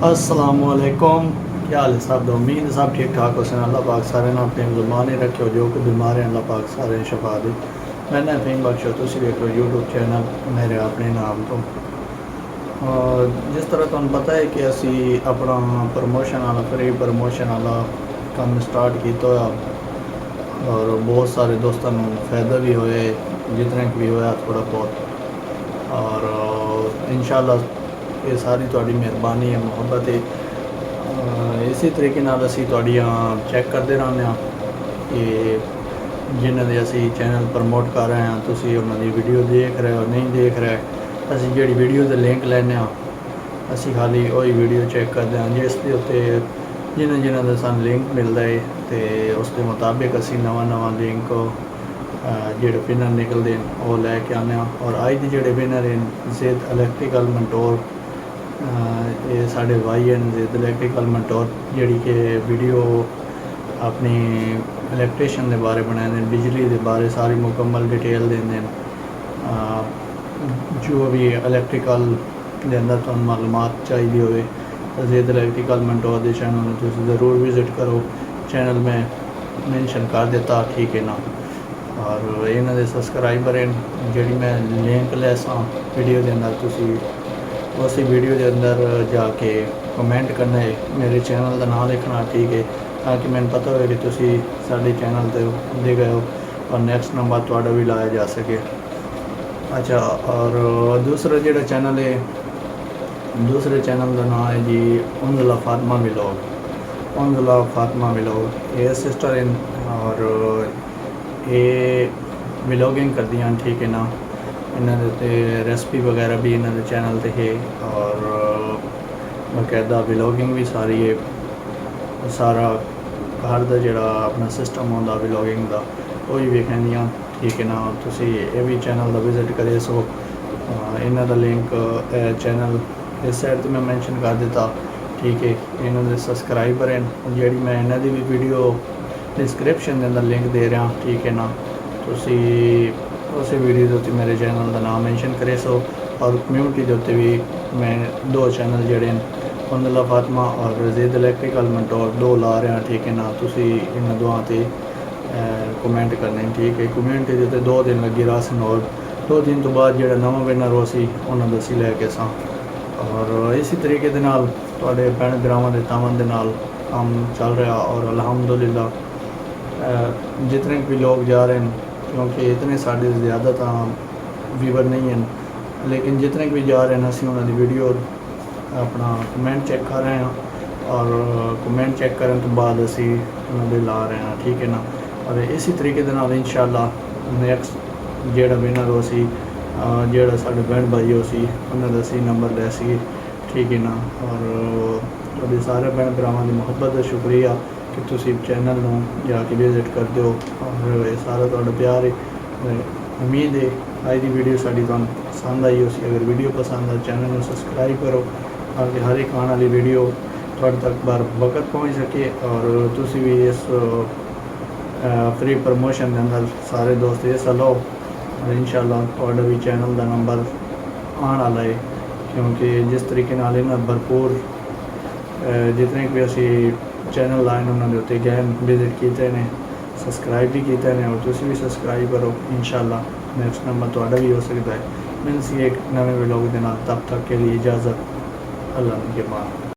अस्सलामुअलैकुम। क्या हाल है साहब? तो उम्मीद है सब ठीक ठाक हो सन। अल्लाह पाक सारे ना अपने जुबान रखे जो कि बीमार हैं अल्लाह पाक सारे शफा दे। मैंने फहीम बख्शो तुम देख लो यूट्यूब चैनल मेरे अपने नाम तो। और जिस तरह तुम पता है कि असी अपना प्रमोशन वाला फ्री प्रमोशन वाला काम स्टार्ट किया और बहुत सारे दोस्तों को फ़ायदा भी होए जितने भी होया थोड़ा बहुत। और इंशाल्लाह ये सारी थोड़ी मेहरबानी है मुहब्बत है। इसी तरीके नाल असी तुहाडियां चैक करते रहने कि जिन्हों के असी चैनल प्रमोट कर रहे हैं तुसी उन्होंने वीडियो देख रहे हो नहीं देख रहे। असी जी वीडियो के लिंक लैने असी खाली वही वीडियो चैक करते हैं जिस के उत्ते जिन्हें जिन्हों का सू लिंक मिलता है तो उसके मुताबिक असी नवा लिंक जोड़े विनर निकलते हैं वो लैके आने। और अज के जोड़े विनर हैं ज़ेद इलैक्ट्रिकल मंटोर, ये साढ़े भाई हैं ज़ेद इलैक्ट्रिकल मंटोर जी कि वीडियो अपनी इलैक्ट्रीशियन के बारे बनाए बिजली के बारे सारी मुकम्मल डिटेल देंगे। जो भी इलैक्ट्रिकल के अंदर तुहानू मालूमात चाहिए हो तो ज़ेद इलैक्ट्रिकल मंटोर के चैनल में तुम ज़रूर विजिट करो। चैनल में मेंशन कर देता ठीक है ना। और इन्हों के सबसक्राइबर हैं जी मैं लिंक लैसा वीडियो के अंदर तुसी उसी वीडियो के अंदर जाके कमेंट करना है मेरे चैनल का नाम लिखना ठीक है ताकि मैंने पता हो कि तुसी साडे चैनल पर दे गए हो और नेक्स्ट नंबर थोड़ा भी लाया जा सके। अच्छा, और दूसरा जो चैनल है दूसरे चैनल का नाम है जी उंजला फातिमा व्लॉग। उंजला फातिमा व्लॉग ये सिस्टर इन और ये व्लॉगिंग कर दियाँ ठीक है ना। इन्होंने रेसिपी वगैरह भी इन्होंने चैनल पर है और बाकायदा व्लॉगिंग भी सारी है। सारा घर का जोड़ा अपना सिस्टम होंदा व्लॉगिंग का वो भी वेखदियाँ ठीक है ना। तुसी ये भी चैनल का विजिट करे सो इन्हों का लिंक चैनल इस साइड तो मैं मेंशन कर दिता ठीक है। इन्होंने सबसक्राइबर हैं जी मैं इन्हों की भी वीडियो डिस्क्रिप्शन के अंदर लिंक दे रहा ठीक है ना। तुसी उस वीडियो के उत्ते मेरे चैनल का नाम मेंशन करे सो और कम्यूनिटी के उत्ते भी मैं दो चैनल जोड़े उंजला फातिमा और ज़ेद इलैक्ट्रिकल मंटोर दो ला रहा ठीक है ना। तुसी इन दोवां ते कमेंट करने ठीक है। कम्यूनिटी के उत्ते 2 दिन लगी रहा सन और 2 दिन तो बाद जो नवा विनर हो सी उन्होंने असी लैके सा। और इसी तरीके के नाल तुहाडे भैन भरावां दे तावन दे नाल काम चल रहा और अल्हम्दुलिल्लाह जितने भी लोग जा रहे हैं क्योंकि इतने साढ़े ज़्यादा तो व्यूवर नहीं हैं लेकिन जितने भी जा रहे हैं असी उन्होंने वीडियो अपना कमेंट चेक कर रहे हैं और कमेंट चेक करने तो बाद असी उन्होंने ला रहे हैं ठीक है ना। और इसी तरीके के नाल इंशाअल्लाह नेक्स्ट जेड़ा विनर हो सी जेड़ा साढ़े बहन भाई हो सी उन्होंने असी नंबर लै सी ठीक है ना। और तुहाडे सारे बहन भरावां दी मुहब्बत का शुक्रिया कि तुसी चैनल नूं जाके विजिट कर दो और ये सारा तुहाडा प्यार है। उम्मीद है आज की वीडियो साड़ी तुहानू पसंद आई हो सी। अगर वीडियो पसंद आए चैनल में सबसक्राइब करो ताकि हर एक आने वाली वीडियो तुहाडे तक बर वक्त पहुँच सके और तुसी भी इस फ्री प्रमोशन के अंदर सारे दोस्त हिस्सा लो और इंशाअल्लाह तुहाडा भी चैनल का नंबर आने वाला है क्योंकि जिस तरीके नाल इन्हां भरपूर जितने भी असी चैनल लाए उन्होंने उत्ते गए विजिट किए हैं सबसक्राइब भी किए हैं और तुसी भी सबसक्राइब करो इंशाअल्लाह नेक्स्ट नंबर तुहाडा भी हो सकता है। मिलसी एक नवे व्लॉग के नाल तब तक के लिए इजाज़त अल्लाह के बाद।